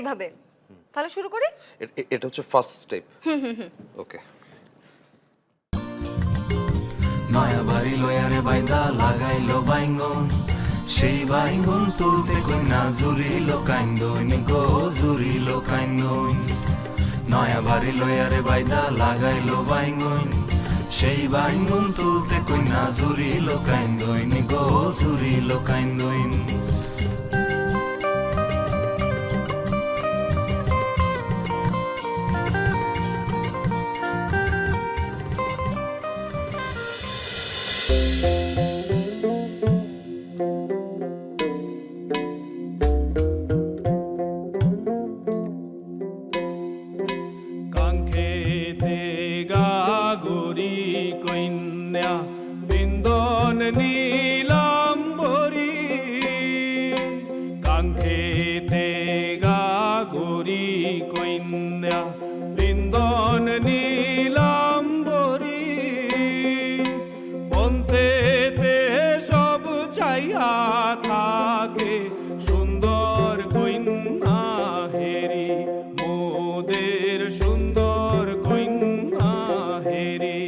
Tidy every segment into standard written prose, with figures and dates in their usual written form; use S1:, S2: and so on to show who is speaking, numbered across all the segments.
S1: এভাবে। তাহলে শুরু করি।
S2: এটা হচ্ছে ফার্স্ট স্টেপ। ওকে।
S3: নয়া বাড়ি লয়ারে বাইদা লাগাইলো বাইঙ্গন, সেই বাইঙ্গন তুলতে কন্যা জুড়িলো কাইন্দন গো, জুড়িলো কাইন্দন। নয়া বাড়ি লয়ারে বাইদা লাগাইলো বাইঙ্গন, সেই বাইঙ্গন তুলতে কন্যা জুড়িলো কাইন্দন গো, জুড়িলো কাইন্দন।
S4: কাঙ্ক্ষেতে গাগরি কন্যা বৃন্দন নীলাম্বরী, কাঙ্ক্ষেতে গাগরি কন্যা বৃন্দন নীলাম্বরী, বন্তেতে সব চাইয়া থাকে সুন্দর কন্যা হেরি, মোদের সুন্দর কন্যা হেরি।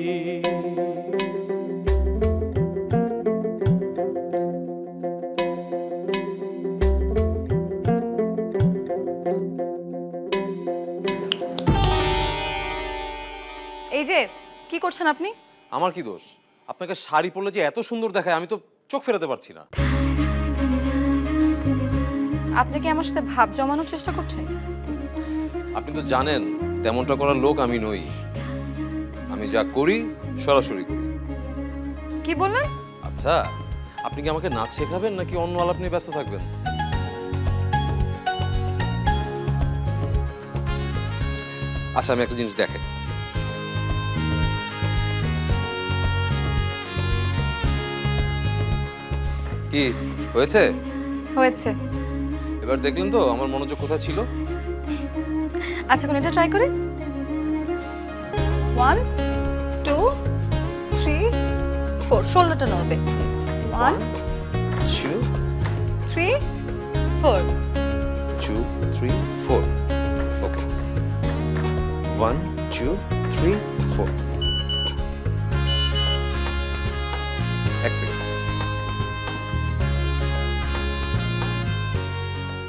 S1: এই যে কি করছেন আপনি?
S2: আমার কি দোষ? আপনাকে শাড়ি পরলে যে এত সুন্দর দেখায় আমি তো চোখ ফেরাতে পারছি না।
S1: আপনি কি আমার সাথে ভাব জমানোর চেষ্টা করছেন?
S2: আপনি তো জানেন তেমনটা করার লোক আমি নই। আমি যা করি সরাসরি করি।
S1: কি বললেন?
S2: আচ্ছা, আপনি কি আমাকে নাচ শেখাবেন নাকি অন্য আলাপ নিয়ে ব্যস্ত থাকবেন? আচ্ছা, আমি একটা জিনিস দেখেন। কি হয়েছে?
S1: হয়েছে।
S2: এবার দেখলেন তো আমার মনোযোগ কোথায় ছিল?
S1: আচ্ছা, এখন এটা ট্রাই করি। 1 2 3 4, শোল্ডারটা নড়বে। 1
S2: 2
S1: 3 4।
S2: 2 3 4। ওকে। 1 2 3 4। এক সেকেন্ড।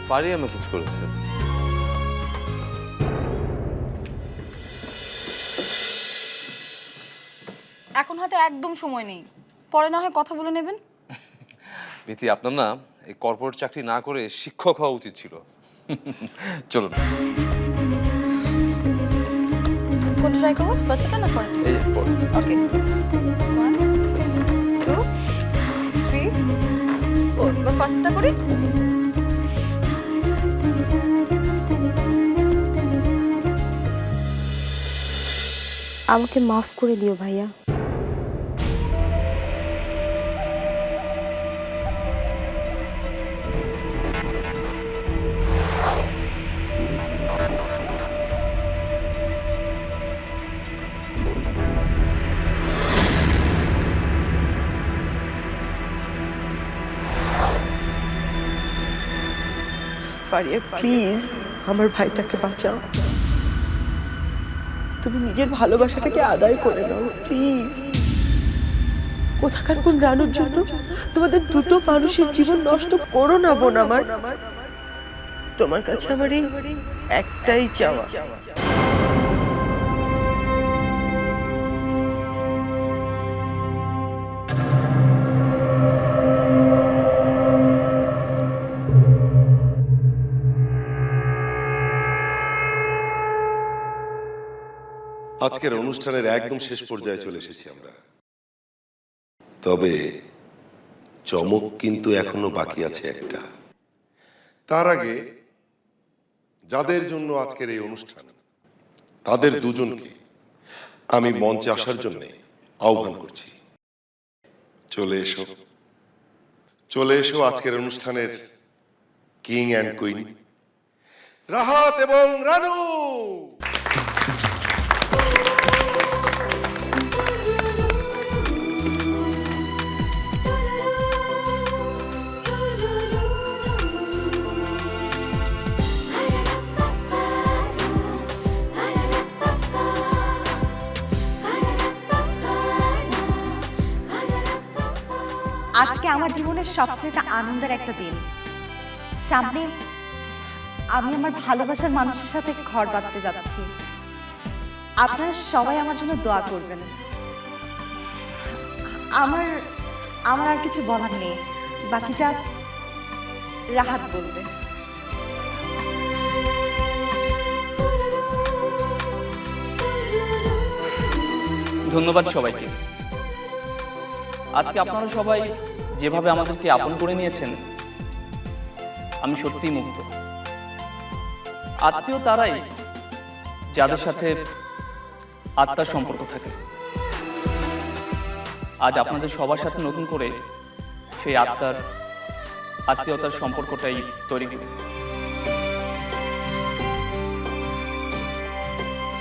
S2: ফারিয়া মেসেজ করেছে।
S1: এখন হয়তো একদম সময় নেই, পরে না হয় কথা বলে নেবেন।
S2: মিথি, আপনার না এই কর্পোরেট চাকরি না করে শিক্ষক হওয়া উচিত ছিল। চলুন।
S1: কোনটা ট্রাই করবো? ফার্স্টটা না পরে?
S2: এই যে পরে।
S1: ওকে। 1 2 3 4। এবার ফার্স্টটা করি।
S5: আমাকে মাফ করে দিও ভাইয়া।
S6: ফারিয়া প্লিজ আমার ভাইটাকে বাঁচাও, তুমি নিজের ভালোবাসাটাকে আদায় করে নাও প্লিজ। কোথাকার কোন রানুর জন্য তোমাদের দুটো মানুষের জীবন নষ্ট করো না বোন আমার। তোমার কাছে আমার এই একটাই চাওয়া।
S7: আজকের অনুষ্ঠানের একদম শেষ পর্যায়ে চলে এসেছি আমরা। তবে চমক কিন্তু এখনো বাকি আছে একটা। তার আগে যাদের জন্য আজকের এই অনুষ্ঠান, তাদের দুজনকে আমি মঞ্চে আসার জন্য আহ্বান করছি। চলে এসো, চলে এসো আজকের অনুষ্ঠানের কিং অ্যান্ড কুইন রাহাত এবং রানু।
S8: আজকে আমার জীবনের সবচেয়ে আনন্দের একটা দিন। সামনে আমি আমার ভালোবাসার মানুষের সাথে ঘর বাঁধতে যাচ্ছি। আপনারা সবাই আমার জন্য দোয়া করবেন। আমার আমার আর কিছু বলার নেই, বাকিটা রাহাত বলবে।
S9: ধন্যবাদ সবাইকে। আজকে আপনারা সবাই যেভাবে আমাদেরকে আপন করে নিয়েছেন, আমি সত্যিই মুগ্ধ। আত্মীয় তারাই যাদের সাথে আত্মার সম্পর্ক থাকে। আজ আপনাদের সবার সাথে নতুন করে সেই আত্মীয়তার সম্পর্কটাই তৈরি করি।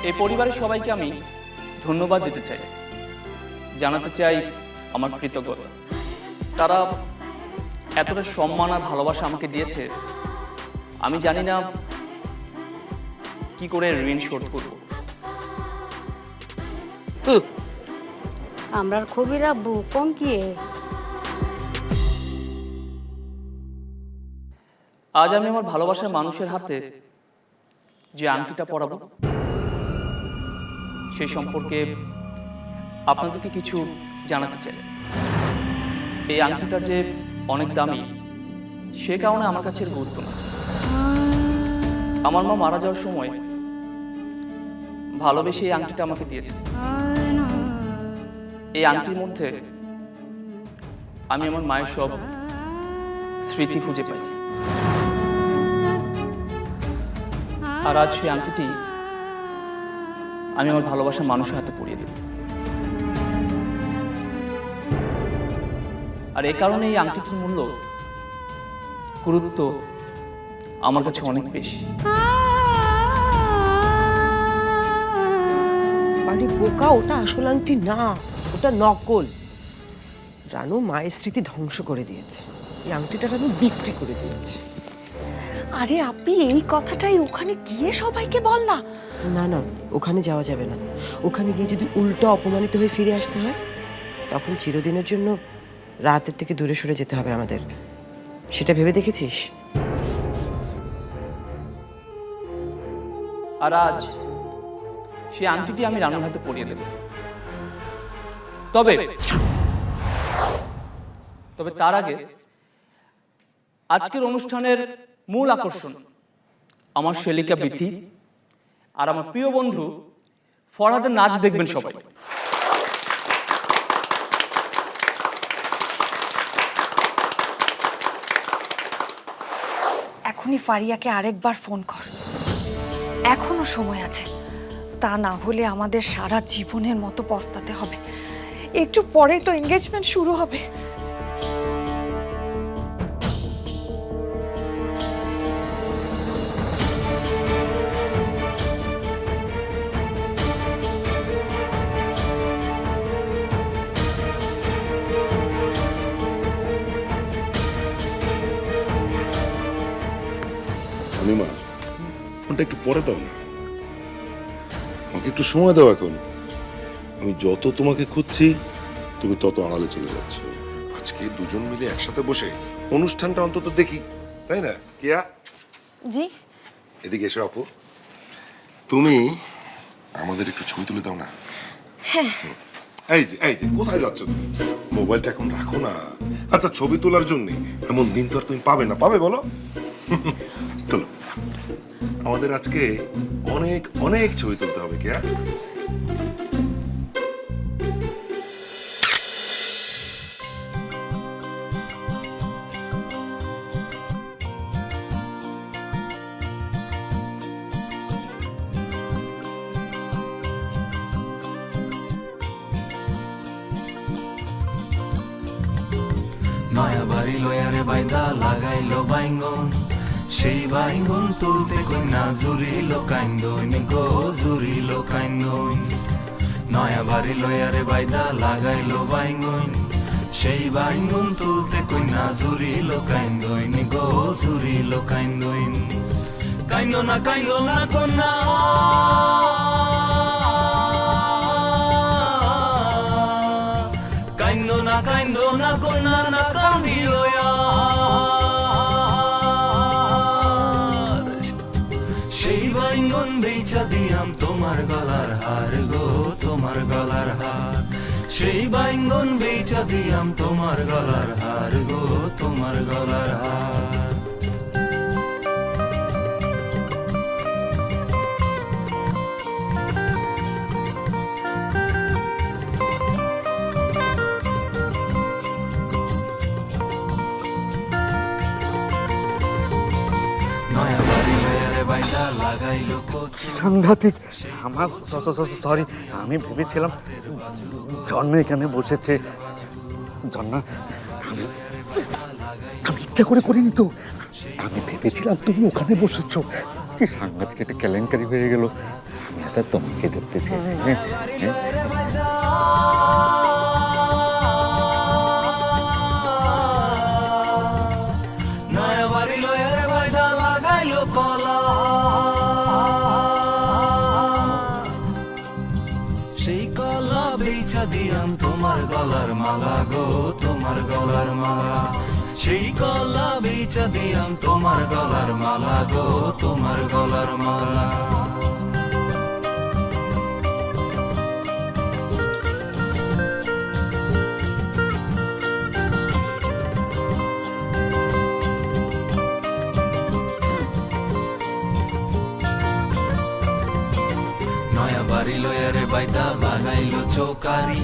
S9: এই পরিবারের সবাইকে আমি ধন্যবাদ দিতে চাই, জানাতে চাই আমার কৃতজ্ঞতা। তারা এতটা সম্মান আর ভালোবাসা আমাকে দিয়েছে, আমি জানি না কি করে ঋণ শোধ করব।
S10: আমরার খুবই রাব্বু কোন কি
S9: আজ আমি আমার ভালোবাসার মানুষের হাতে যে আংটিটা পরাবো, সেই সম্পর্কে আপনাদেরকে কিছু জানাতে চাই। এই আংটিটা যে অনেক দামি, সে কারণে আমার কাছে এর গুরুত্ব না। আমার মা মারা যাওয়ার সময় ভালোবেসে এই আংটিটা আমাকে দিয়েছে। এই আংটির মধ্যে আমি আমার মায়ের সব স্মৃতি খুঁজে পাই। আর আজ সেই আংটিটি আমি আমার ভালোবাসার মানুষের হাতে পরিয়ে দেব। আর এই কারণে এই আংটিটির মূল্য, গুরুত্ব আমার কাছে অনেক বেশি।
S6: আরে বোকা, ওটা আসল আংটি না, ওটা নকল। রানু মায়ের স্মৃতি ধ্বংস করে দিয়েছে, এই আংটিটা রানু বিক্রি করে দিয়েছে।
S8: আরে আপনি এই কথাটাই ওখানে গিয়ে সবাইকে বল না।
S6: না না, ওখানে যাওয়া যাবে না। ওখানে গিয়ে যদি উল্টো অপমানিত হয়ে ফিরে আসতে হয়, তখন চিরদিনের জন্য রাতের থেকে দূরে সরে যেতে হবে আমাদের। সেটা ভেবে দেখেছিস?
S9: আর আজ সেই আংটিটি আমি রানুর হাতে পরিয়ে দেব। তবে তার আগে আজকের অনুষ্ঠানের মূল আকর্ষণ আমার শেলিকা বিথি আর আমার প্রিয় বন্ধু ফরহাদের নাচ দেখবেন সবাই।
S8: এখনই ফারিয়াকে আরেকবার ফোন কর, এখনো সময় আছে। তা না হলে আমাদের সারা জীবনের মতো পস্তাতে হবে। একটু পরে তো এনগেজমেন্ট শুরু হবে।
S7: মা, ফোনটা একটু পরে দাও না, আমাকে একটু সময় দাও। এখন আমি যত তোমাকে খুঁজছি, তুমি তত আড়ালে চলে যাচ্ছ। আজকে দুজন মিলে একসাথে বসে অনুষ্ঠানটা অন্তত দেখি, তাই না? কিয়া
S1: জি,
S7: এদিকে এসো আপু, তুমি আমাদের একটু ছবি তুলে দাও না।
S1: হ্যাঁ।
S7: এই যে কোথায় যাচ্ছ তুমি? মোবাইলটা এখন রাখো না। আচ্ছা, ছবি তোলার জন্য এমন দিন তো আর তুমি পাবে না, পাবে বলো? তোলো, আমাদের আজকে অনেক অনেক ছবি তুলতে হবে। কে
S3: নয়া বাড়ি লয়ারে বাইদা লাগাইলো বাইঙ্গন, সেই বাইঙ্গন তুলতে কন্যা জুড়িলো কাইন্দন গো, জুড়িলো কাইন্দন। নয়া বাড়ি লয়ারে বাইদা লাগাইলো বাইঙ্গন, সেই বাইঙ্গন তুলতে কন্যা জুড়িলো কাইন্দন গো, জুড়িলো কাইন্দন। কাইন্দো না কন্যা, কাইন্দো না কাইন্দো না কন্যা না কান্দিও সেই বাইঙ্গন বেচা দিয়াম তোমার গলার হার গো তোমার গলার হার সেই বাইঙ্গন বেচা দিয়াম তোমার গলার হার গো তোমার গলার হার নয়া বাড়ি লয়ারে বাইদা লাগাইলো কচু
S11: সাংঘাতিক। আমার সরি, আমি ভেবেছিলাম জন্মে এখানে বসেছে। জন্না, আমি ইচ্ছা করে করিনি তো, আমি ভেবেছিলাম তুমি ওখানে বসেছো। কি সাংঘাতিক একটা কেলেঙ্কারি হয়ে গেল। আমি এটা তোমাকে দেখতে চেয়েছি।
S3: নয়া বাড়ি লয়ারে বাইদা লাগাইলো কলা সেই কলা বেচা দিয়াম তোমার গলার মালা গো তোমার গলার মালা সেই কলা বেচা দিয়াম তোমার গলার মালা গো তোমার গলার মালা নয়া বাড়ি লয়ারে বাইদা বানাইলো চৌকারি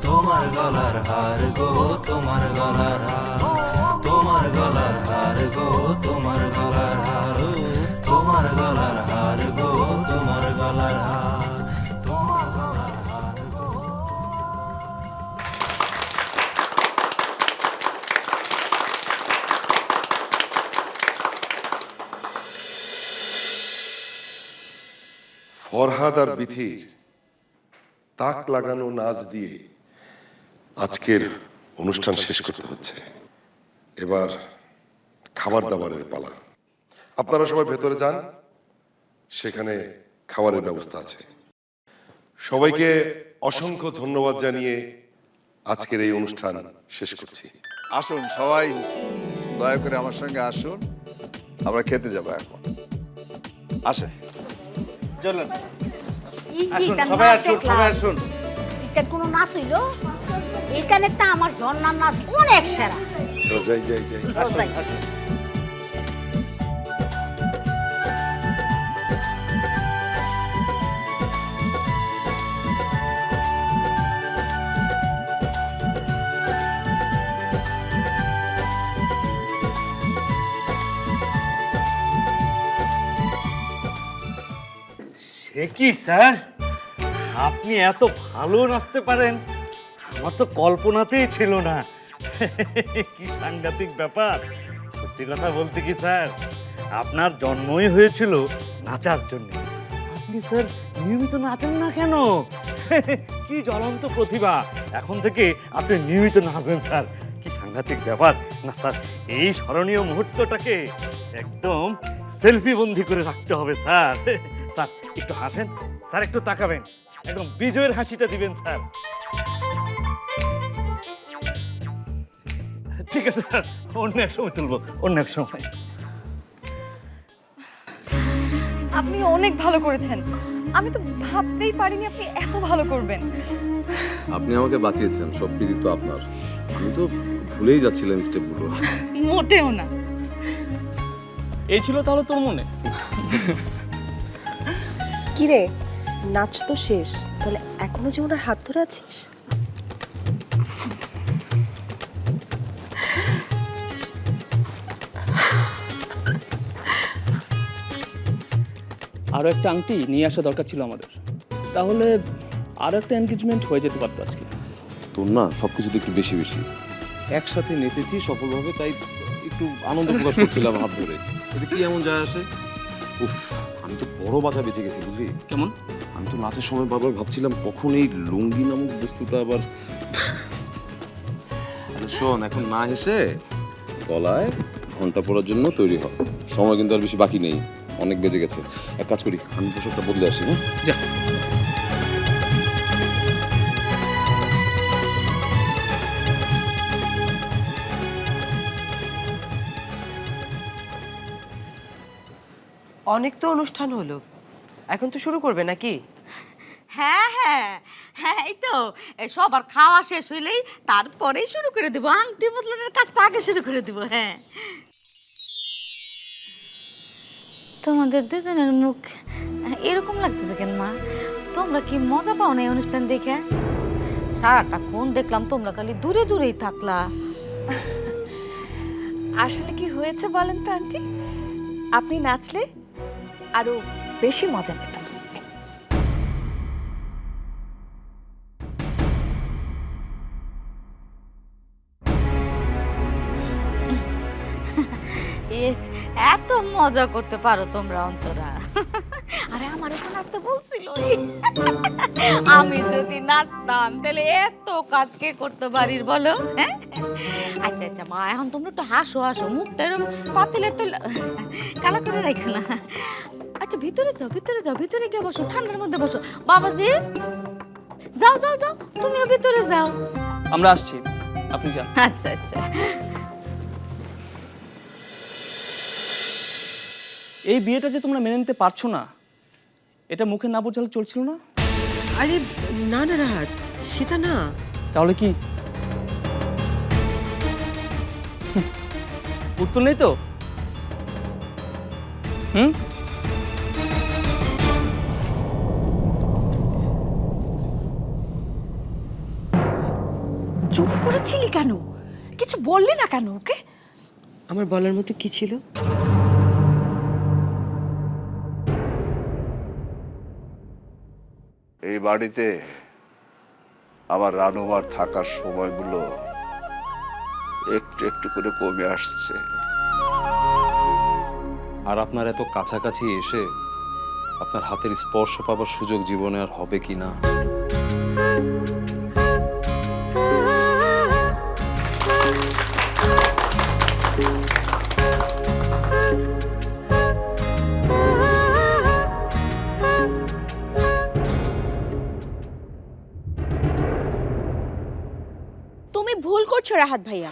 S3: তোমার গলার হার গো তোমার গলার হার তোমার গলার হার গো তোমার গলার হার তোমার গলার হার গো তোমার গলার হার তোমার গলার হার গো
S7: ফরহাদ আর বিথির তাক লাগানো নাচ দিয়ে আজকের অনুষ্ঠান শেষ করতে হচ্ছে। এবার খাবার দাবারের পালা। আপনারা সবাই ভেতরে যান, সেখানে খাবারের ব্যবস্থা আছে। সবাইকে অসংখ্য ধন্যবাদ জানিয়ে আজকের এই অনুষ্ঠান শেষ করছি।
S12: আসুন সবাই দয়া করে আমার সঙ্গে আসুন, আমরা খেতে যাবো এখন। আসে
S9: চলুন
S10: এটা কোনো নাচ হইলো? এখানে তা আমার ঝর্ণার নাচ অনেক সেরা।
S12: যাই যাই যাই
S10: যাই।
S11: সে কি স্যার, আপনি এত ভালো নাচতে পারেন আমার তো কল্পনাতেই ছিল না। কি সাংঘাতিক ব্যাপার। সত্যি কথা বলতে কি স্যার, আপনার জন্মই হয়েছিল নাচার জন্য। আপনি আপনি স্যার নিয়মিত নাচেন না কেন? কি জ্বলন্ত প্রতিভা! এখন থেকে আপনি নিয়মিত নাচবেন স্যার। কি সাংঘাতিক ব্যাপার না স্যার, এই স্মরণীয় মুহূর্তটাকে একদম সেলফি বন্দি করে রাখতে হবে স্যার। স্যার একটু হাসেন, স্যার একটু তাকাবেন, একদম বিজয়ের হাসিটা দিবেন স্যার। ঠিক আছে স্যার, অন্য এক সময় তুলবো, অন্য এক সময়।
S1: আপনি অনেক ভালো করেছেন। আমি তো ভাবতেই পারিনি আপনি এত ভালো করবেন।
S2: আপনি আমাকে বাঁচিয়েছেন, সব কৃতিত্ব আপনার। আমি তো ভুলেই যাচ্ছিলাম স্টেপগুলো।
S1: মোটেও না।
S9: এই ছিল তাহলে তোর মনে?
S6: কিরে, নাচ তো শেষ, তাহলে এখনো যে ওনার হাত ধরে আছিস?
S9: আরও একটা আংটি নিয়ে আসা দরকার ছিল আমাদের, তাহলে আরও একটা এনগেজমেন্ট হয়ে যেতে পারতো আজকে।
S2: তোর না সবকিছুতে একটু বেশি বেশি। একসাথে নেচেছি সফলভাবে, তাই একটু আনন্দ প্রকাশ করছিলাম হাত ধরে। এতে কি এমন যায় আসে? উফ, আমি তো বড় বাঁচা বেঁচে গেছি বুঝলি।
S9: কেমন?
S2: আমি তো নাচের সময় বারবার ভাবছিলাম কখন এই লুঙ্গি নামক বস্তুটা আবার। আরে শোন, এখন না হেসে গলায় ঘন্টা পরার জন্য তৈরি হ। সময় কিন্তু আর বেশি বাকি নেই, অনেক বেজে গেছে। এক কাজ করি, আমি পোশাকটা বদলে আসি। হ্যাঁ,
S9: যা।
S6: অনেক তো অনুষ্ঠান হলো, এখন তো শুরু করবে নাকি?
S10: হ্যাঁ হ্যাঁ হ্যাঁ, এই তো সবার খাওয়া শেষ হইলেই তারপরেই শুরু করে দেবো। আংটি বদলানোর কাজটা আগে শুরু করে দেবো। হ্যাঁ, তোমাদের দুজনের মুখ এরকম লাগতেছে কেন মা? তোমরা কি মজা পাও না এই অনুষ্ঠান দেখে? সারাটা কোন দেখলাম তোমরা খালি দূরে দূরেই থাকলা।
S1: আসলে কি হয়েছে বলেন তো আন্টি, আপনি নাচলে আরো বেশি মজা পেতাম।
S10: এত মজা করতে পারো তোমরা অন্তরা? আরে আমার তো নাচতে বলছিল। আমি যদি নাচতাম তাহলে এত কাজ কে করতে পারির বলো? হ্যাঁ, আচ্ছা আচ্ছা মা, এখন তোমরা একটু হাসো হাসো, মুখটা এরকম পাতিলের তো কালা করে রাখো না। আচ্ছা ভিতরে যাও, ভিতরে যাও, ভিতরে গিয়ে বসো, ঠান্ডার মধ্যে বসো। বাবাজি যাও যাও যাও, তুমিও ভিতরে যাও।
S9: আমরা আসছি, আপনি যান।
S10: আচ্ছা আচ্ছা।
S9: এই বিয়েটা যে তোমরা মেনে নিতে পারছো না, এটা মুখে না বোঝালে চলছিল না?
S6: আরে না না রাহাত, সেটা না।
S9: তাহলে কি? উত্তর নেই তো?
S10: চুপ করেছিলি কেন? কিছু বললি না কেন ওকে?
S6: আমার বলার মতো কি ছিল?
S12: এই বাড়িতে আমার রানুমার থাকার সময়গুলো একটু একটু করে কমে আসছে।
S2: আর আপনার এত কাছাকাছি এসে আপনার হাতের স্পর্শ পাবার সুযোগ জীবনে আর হবে কি না।
S5: তুমি ভুল করছো রাহাত ভাইয়া।